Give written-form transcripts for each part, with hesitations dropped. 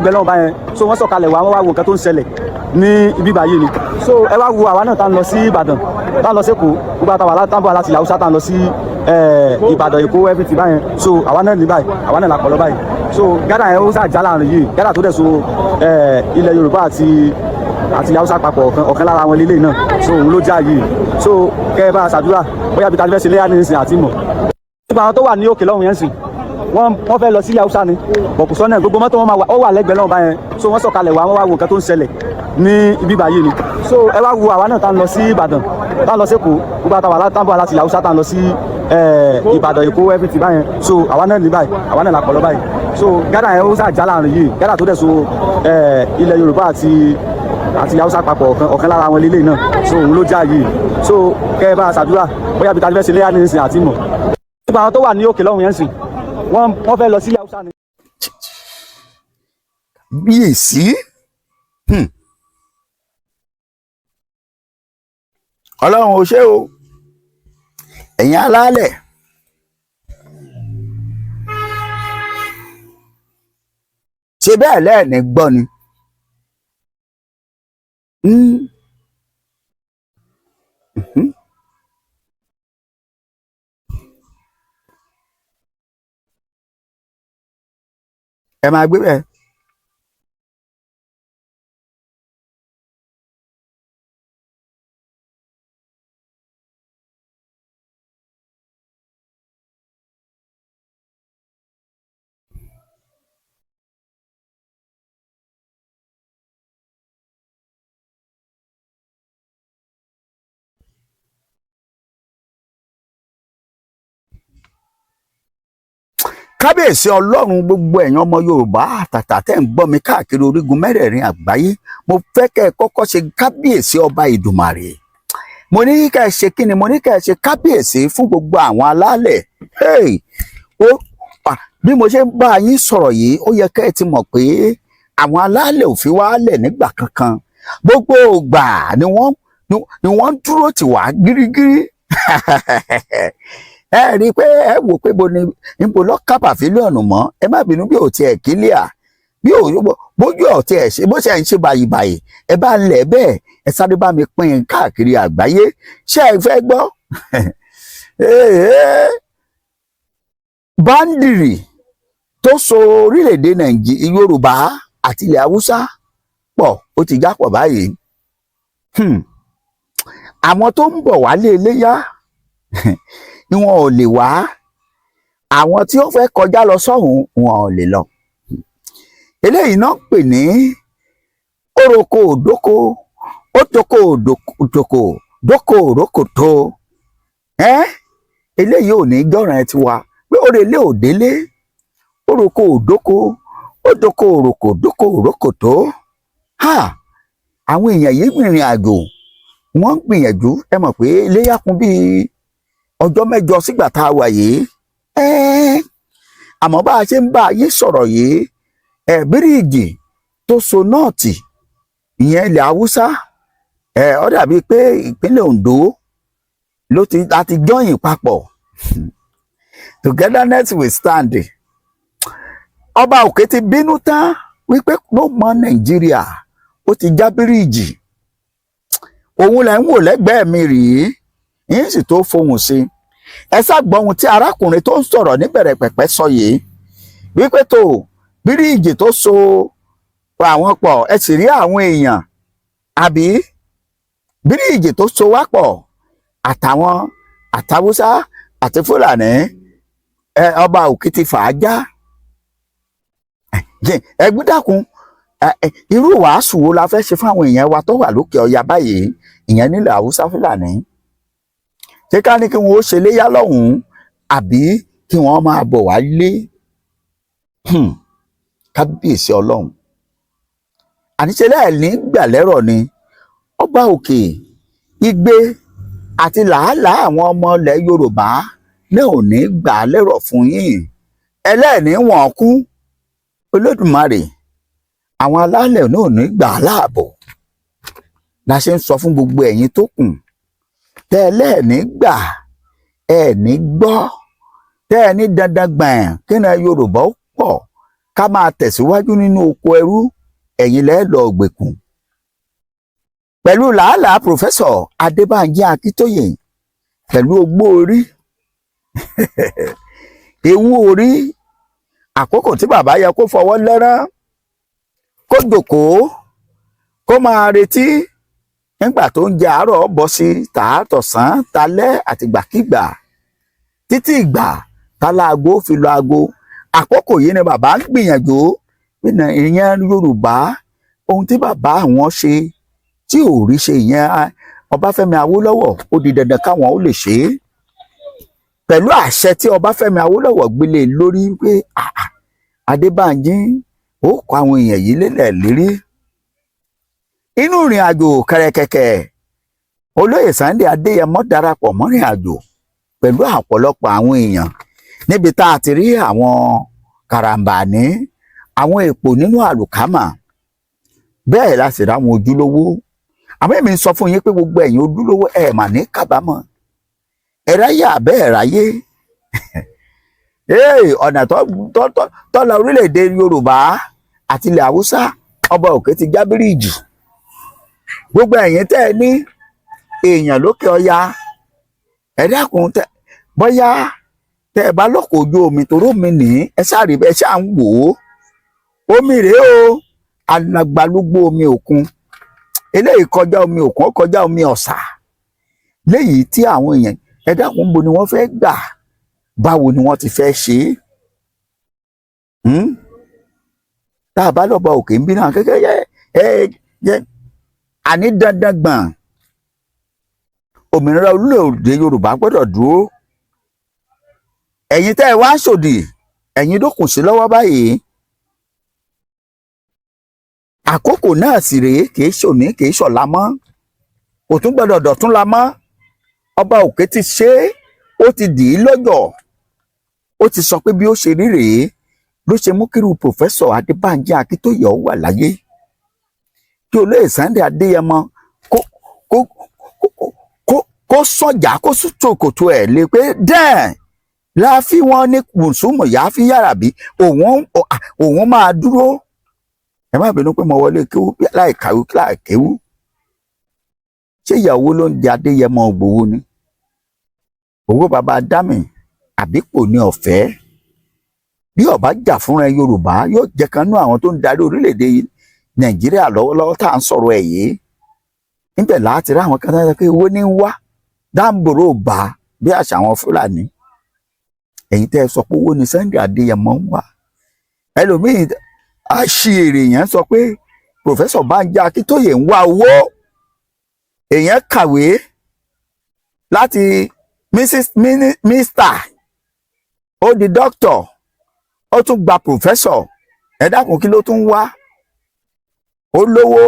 ẹgbẹ́ náà báyẹn so wọ́n sọ̀kalẹ̀ wá wọ́n wá wo nǹkan tó ń ṣẹlẹ̀ ní ibi báyìí ni so ẹ wá wo àwa náà tá ń lọ sí Ìbàdàn tá ń lọ sí Èkó gbogbo àtàwọn aláǹtàbọ̀ láti Haúsá tá ń lọ sí Ìbàdàn Èkó everything báyẹn so àwa náà ní báyìí àwa náà làpọ̀ lọ báyìí so gádà yẹn ó sàjà láàrin yìí gádà tó dẹ̀ so ilẹ̀ Yorùbá àti Haúsá papọ̀ ọ̀kan lára wọn lélẹ̀ náà so òun ló já yìí so kẹ́ ẹ bá a ṣàdúrà bóyá bí tàbí fẹ́ ṣe léyà ní ìsìn àti mọ̀ nípa àwọn tó wà ní òkè lọ́hùn yẹn sìn wọ́n fẹ́ lọ sí Haúsá ni bọ̀kù sọ́nà gbogbo mọ́tò wọn máa wà ó wà lẹ́gbẹ̀ẹ́ náà báyẹn so wọ́n sọ̀kalẹ̀ wá wọ́n wá wo nǹkan tó ń ṣẹlẹ̀ ní ibi báyìí ni so ẹ wá wo àwa náà tá ń lọ sí Ìbàdàn tá ń lọ sí Èkó gbogbo àtàwọn aláǹtàbọ̀ láti Haúsá tá ń lọ sí Ìbàdàn Èkó everything báyẹn so àwa náà ní báyìí àwa náà làpọ̀ lọ báyìí so gádà yẹn ó sàjà láàrin yìí gádà tó dẹ̀ so ilẹ̀ Yorùbá àti Haúsá papọ̀ ọ̀kan lára wọn lélẹ̀ náà so òun ló já yìí so kẹ́ ẹ bá a ṣàdúrà bóyá bí tàbí fẹ́ ṣe léyà ní ìsìn àti mọ̀ nípa àwọn tó wà ní òkè lọ́hùn yẹn sìn wọ́n fẹ́ lọ sí Haúsá ni. bíyèsí Ọlọ́run ò ṣe o ẹ̀yin alálẹ̀ ṣe bẹ́ẹ̀ lẹ́ẹ̀ni gbọ́ ni ẹ máa gbé bẹ́ẹ̀. kábíyèsí Ọlọ́run gbogbo ẹ̀yin ọmọ Yorùbá àtàtà tẹ́ ń gbọ́ mi káàkiri orígun mẹ́rẹ̀ẹ̀rin àgbáyé mo fẹ́ kẹ́ ẹ kọ́kọ́ ṣe kábíyèsí ọba Ìdùmarè mo ní kẹ́ ẹ ṣe kí ni mo ní kẹ́ ẹ ṣe kábíyèsí fún gbogbo àwọn alálẹ̀ bí mo ṣe ń bá yín sọ̀rọ̀ yìí ó yẹ kẹ́ ẹ ti mọ̀ pé àwọn alálẹ̀ ò fi wálẹ̀ nígbà kankan gbogbo ìgbà ni wọ́n ń dúró tì wá gírígírí ẹ rí i pé ẹ wò pé níbo lọ ká pàfílíọ̀nù mọ́ ẹ má bínú bí ò tiẹ̀ kílíà bí ò bójú ọ̀ tiẹ̀ ṣe bó ṣe ń ṣe bàyìbàyì ẹ bá ń lẹ̀ bẹ́ẹ̀ ẹ sáré bá mi pín in káàkiri àgbáyé ṣé ẹ fẹ́ gbọ́ báńdìrì tó so orílẹ̀-èdè Nàìjíríà Yorùbá àti ilẹ̀ Haúsá pọ̀ ó ti jápọ̀ báyìí àwọn tó ń bọ̀ wálé iléyá ni wọn ò lè wá àwọn tí ó fẹ́ kọjá lọ sọ́hùn wọn ò lè lọ eléyìí náà pè ní oroko òdoko ótoko òdòkò dókò òrókòtó eléyìí ò ní gbọ́ràn ẹ ti wá pé òrèlé òdélé oroko òdoko ótoko òròkò dókò òrókòtó àwọn èèyàn yìí gbìnrìn àjò wọ́n gbìyànjú ẹ mọ̀ pé iléyá kún bíi ọjọ́ mẹ́jọ sígbà tá a wà yìí àmọ́ bá a ṣe ń bá yín sọ̀rọ̀ yìí bíríìjì tó so nọ́ọ̀tì ìyẹn ilẹ̀ Haúsá ó dàbí pé ìpínlẹ̀ Ondo láti jọyìn papọ̀ togetherness we stand ọba òkè ti bínú tán wípé ló mọ Nàìjíríà ó ti já bíríìjì òun là ń wò lẹ́gbẹ̀ẹ́ mi rèé yín sì tó fohùn sí ẹ ṣàgbọ́ ohun tí arákùnrin tó ń sọ̀rọ̀ níbẹ̀rẹ̀ pẹ̀pẹ̀ sọ yìí wípé tó bíríìjì tó so àwọn pọ̀ ẹ sì rí àwọn èèyàn àbí bíríìjì tó so wá pọ̀ àtàwọn àtàwùsá àti Fúlàní ọba òkè ti fà á já ẹgbẹ́ dákun irú wàásù wo la fẹ́ ṣe fún àwọn èèyàn wa tó wà lókè ọya báyìí ìyẹn nílẹ̀ Haúsá Fúlàní ṣé ká ní kí wọn ó ṣe léyà lọ́hùn-ún àbí kí wọ́n máa bọ̀ wá lé kábíyèsí Ọlọ́run àníṣe láìní gbàlẹ́rọ̀ ni ọba òkè igbe àti làálàá àwọn ọmọ ilẹ̀ Yorùbá náà ò ní gbà lẹ́rọ̀ fún yín ẹlẹ́ẹ̀ní wọn kú Olódùmarè àwọn alálẹ̀ náà ò ní gbà láàbọ̀ la ṣe ń sọ fún gbogbo ẹ̀yin tó kù tẹ́ ẹlẹ́ẹ̀ní gbà ẹ̀ẹ́ní gbọ́ tẹ́ ẹ ní dandan gbàn kí ni Yorùbá ó pọ̀ ká máa tẹ̀síwájú nínú oko ẹrú ẹ̀yin lẹ́ lọ gbèkùn. Pẹ̀lú làálàá Professor Adébánjí Akíntóyè pẹ̀lú ogbó orí ewu orí, àkókò tí bàbá yẹ kó fọwọ́ lẹ́rán kó jókòó kó máa retí nígbà tó ń jẹ àárọ̀ bọ́ sí tààtọ̀sán talẹ́ àtìgbàkígbà títí ìgbà táláago fi lọ aago. Àkókò yìí ni bàbá ń gbìyànjú nínú ìyẹn Yorùbá ohun tí bàbá àwọn ṣe tí ò rí ṣe ìyẹn Ọbáfẹ́mi Awólọ́wọ̀ ó di dandan káwọn ó lè ṣe é pẹ̀lú àṣẹ tí Ọbáfẹ́mi Awólọ́wọ̀ gbélé lórí pé Adébánjí ó kọ àwọn èèyàn yìí lélẹ̀ lérí. Inú ìrìn àjò kẹrẹkẹkẹ olóyè Sunday Adéyẹmọ darapọ̀ mọ́ ìrìn àjò pẹ̀lú ọ̀pọ̀lọpọ̀ àwọn èèyàn níbi tá a ti rí àwọn karambání àwọn èpò nínú àlùkámà bẹ́ẹ̀ la sì ráwọn ojúlówó. Àmọ́ èmi ń sọ fún yín pé gbogbo ẹ̀yin ojúlówó ẹ̀ mà ní kábàámọ̀ ẹ ráyè àbẹ́ ẹ̀ ráyè ọ̀nà tọ́lá orílẹ̀-èdè Yorùbá àti ilẹ̀ Haúsá Ọba Òkè ti já bíríìjì. Gbogbo ẹ̀yin tẹ́ ẹ ní èèyàn lókè ọya ẹ dákun bóyá tẹ́ ẹ bá lọ́kọ̀ ojú omi toró mi ní ẹ sáré ẹ ṣáà ń wò ó omi rèé o alagbalúgbó omi òkun eléyìí kọjá omi òkun ó kọjá omi ọ̀sà léyìí tí àwọn èèyàn ẹ dákun bo ni wọ́n fẹ́ gbà báwo ni wọ́n ti fẹ́ ṣe é tá a bá lọ́ba òkè ń bí náà kékeré àní dandan gbọ̀n òmìnira orílẹ̀-èdè Yorùbá gbọ́dọ̀ dúró. Ẹ̀yin tẹ́ ẹ wá ṣòdì ẹ̀yin dókùn sí lọ́wọ́ báyìí. Àkókò náà sì rèé kìí ṣòní kìí ṣọ̀la mọ́ kò tún gbọ́dọ̀ dọ̀tún la mọ́. Ọba Òkè ti ṣe é ó ti dì í lọ́jọ́ ó ti sọ pé bí ó ṣe rí rèé ló ṣe mú kírú Professor Adébánjí Akíntóyè wà láyé kí olóyè Sunday Adéyẹmọ kó sọjà kó sùtòkòtò ẹ̀ lé pé dẹ́ẹ̀ láàfin wọn ní mùsùlùmí yàá fi yàrá bí òun máa dúró. Ẹ má bínú pé mo wọlé kéwú láì kàwé láì kéwú. Ṣé ìyàwó ló ń di Adéyẹmọ gbowó ni? Owó bàbá dámì àbípò ní ọ̀fẹ́. Bí ọba jà fúnra Yorùbá yóò jẹ́ kan nú àwọn tó ń darí orílẹ̀-èdè Nàìjíríà lọ́wọ́lọ́wọ́ tá à ń sọ̀rọ̀ ẹ̀ yìí. Níbẹ̀ láti rí àwọn kan tó ń pé owó ní wá dáńbòrò bá bí àṣà àwọn Fúlàní. Ẹ̀yin tẹ́ ẹ sọ pé owó ni Sunday Adéyẹmọ ń wá. Ẹlòmíì àṣìírí yẹn sọ pé Professor Bánjí Akíntóyè ń wá owó. Èèyàn kàwé láti Mr. ó di doctor ó tún gba professor ẹ dákun kí ló tún wá olówó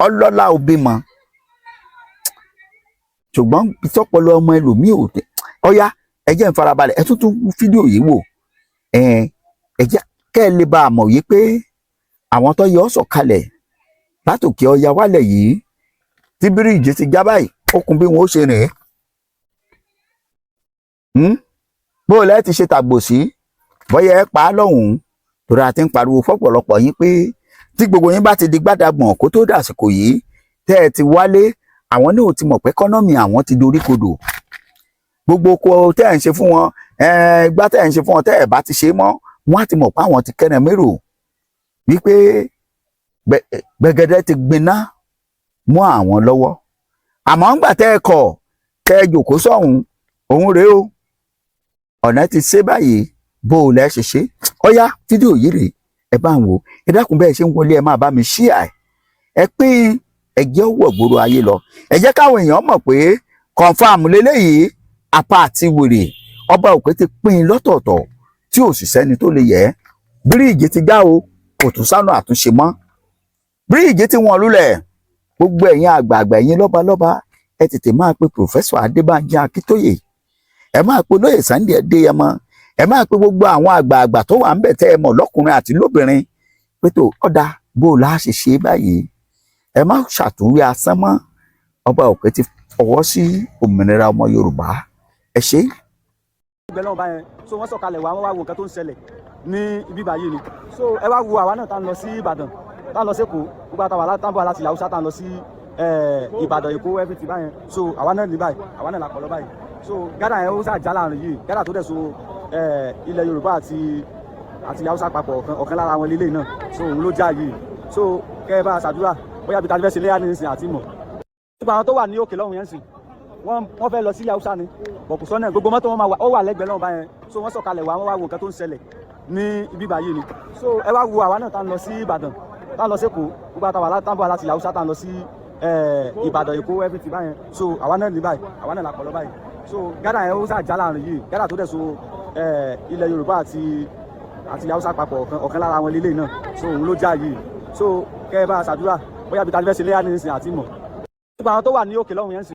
ọlọ́lá òbímọ ṣùgbọ́n ìtọ́pọlọ ọmọ ẹlòmíì ò dé ọyá ẹ jẹ́ n farabalẹ̀ ẹ tún fídíò yìí wò ẹ jẹ́ kẹ́ ẹ lè bá a mọ̀ yìí pé àwọn tó yọ ọ́ sọ̀kalẹ̀ látòkè ọya wálẹ̀ yìí tí bíríìjì ti já báyìí ó kún bí wọn ó ṣe rìn bó o lẹ́ ti ṣe tàgbò sí bọ́yá ẹ pa á lọ́hùn-ún torí a ti ń pariwo fọ́pọ̀lọpọ̀ yín pé tí gbogbo yín bá ti di gbádàgbọ̀n kó tó dàsìkò yìí tẹ́ ẹ ti wálé àwọn náà ti mọ̀ pé kọ́nọ́mì àwọn ti dorí kodò gbogbo oko tẹ́ ẹ̀ ń ṣe fún wọn gbá tẹ́ ẹ̀ ń ṣe fún wọn tẹ́ ẹ̀ bá ti ṣe mọ́ wọ́n á ti mọ̀ pé àwọn ti kẹ́nà mérò wípé gbẹ̀gẹ̀dẹ̀ ti gbiná mọ́ àwọn lọ́wọ́ àmọ́ ńgbà tẹ́ ẹ kọ̀ tẹ́ ẹ jòkó sọ́hùn òun rèé o ọ̀nà ti ṣe báyìí bó o lẹ́ ṣe ṣe ọ̀yá fídíò yìí rèé ẹ bá ń wò ẹ dákun bẹ́ẹ̀ ṣe ń wọlé ẹ máa bá mi ṣíà ẹ pín ẹjẹ́ wọ̀ gbòòrò ayé lọ ẹ jẹ́ káwọn èèyàn mọ̀ pé kọ̀ǹfàmù lélẹ́yìí apá àti wèrè Ọba Òkè ti pín in lọ́tọ̀ọ̀tọ̀ tí ò sì sẹ́ni tó lè yẹ bíríìjì ti já o kò tún sánú àtúnṣe mọ́ bíríìjì ti wọ́n lulẹ̀ gbogbo ẹ̀yin àgbààgbà ẹ̀yin lọ́balọ́ba ẹ tètè máa pe Professor Adébánjí Akíntóyè ẹ máa pe olóyè Sunday Adéyẹmọ ẹ máa pe gbogbo àwọn àgbààgbà tó wà ń bẹ̀ tẹ́ ẹ mọ̀ lọ́kùnrin àti lóbìnrin pé tó ọ̀dà bó o láà ṣe ṣe báyìí ẹ má ṣàtúnwí asán mọ́ Ọba Òkè ti fọwọ́ sí òmìnira ọmọ Yorùbá ẹ ṣe. ìgbẹ́ náà báyẹn so wọ́n sọ̀kalẹ̀ wá wọ́n wá wo nǹkan tó ń ṣẹlẹ̀ ní ibi báyìí ni so ẹ wá wo àwa náà tá ń lọ sí Ìbàdàn tá ń lọ sí Èkó gbogbo àtàwà látàbọ̀ láti Haúsá tá ń lọ sí Ìbàdàn Èkó everything báyẹn so àwa náà ní báyìí àwa náà làpọ̀ lọ báyìí so gádà yẹn ó sà já láàrin yìí gádà tó dẹ̀ so ilẹ̀ Yorùbá àti Haúsá papọ̀ ọ̀kan lára wọn lélẹ̀ náà so òun ló já yìí so kẹ́ ẹ bá a ṣàdúrà bóyá bí tàbí fẹ́ ṣe léyà ní ìsìn àti mọ̀ nípa àwọn tó wà ní òkè lọ́hùn yẹn sìn wọ́n fẹ́ lọ sí Haúsá ni bọ̀kù sọ́nà gbogbo mọ́tò wọn máa wà ó wà lẹ́gbẹ̀ẹ́ lọ́hùn báyẹn so wọ́n sọ̀kalẹ̀ wá wọ́n wá wo nǹkan tó ń ṣẹlẹ̀ ní ibi báyìí ni so ẹ wá wo àwa náà tá ń lọ sí Ìbàdàn tá ń lọ sí Èkó gbogbo àtàwà látàbọ̀ láti Haúsá tá ń lọ sí Ìbàdàn Èkó everything báyẹn so àwa náà ní báyìí àwa náà làpọ̀ lọ báyìí so gádà yẹn ó sà já láàrin yìí gádà tó dẹ̀ so ilẹ̀ Yorùbá àti Haúsá papọ̀ ọ̀kan lára wọn lélẹ̀ náà so òun ló já yìí so kẹ́ ẹ bá a ṣàdúrà bóyá bí tàbí fẹ́ ṣe léyà ní ìsìn àti mọ̀ nípa àwọn tó wà ní òkè lọ́hùn yẹn sìn.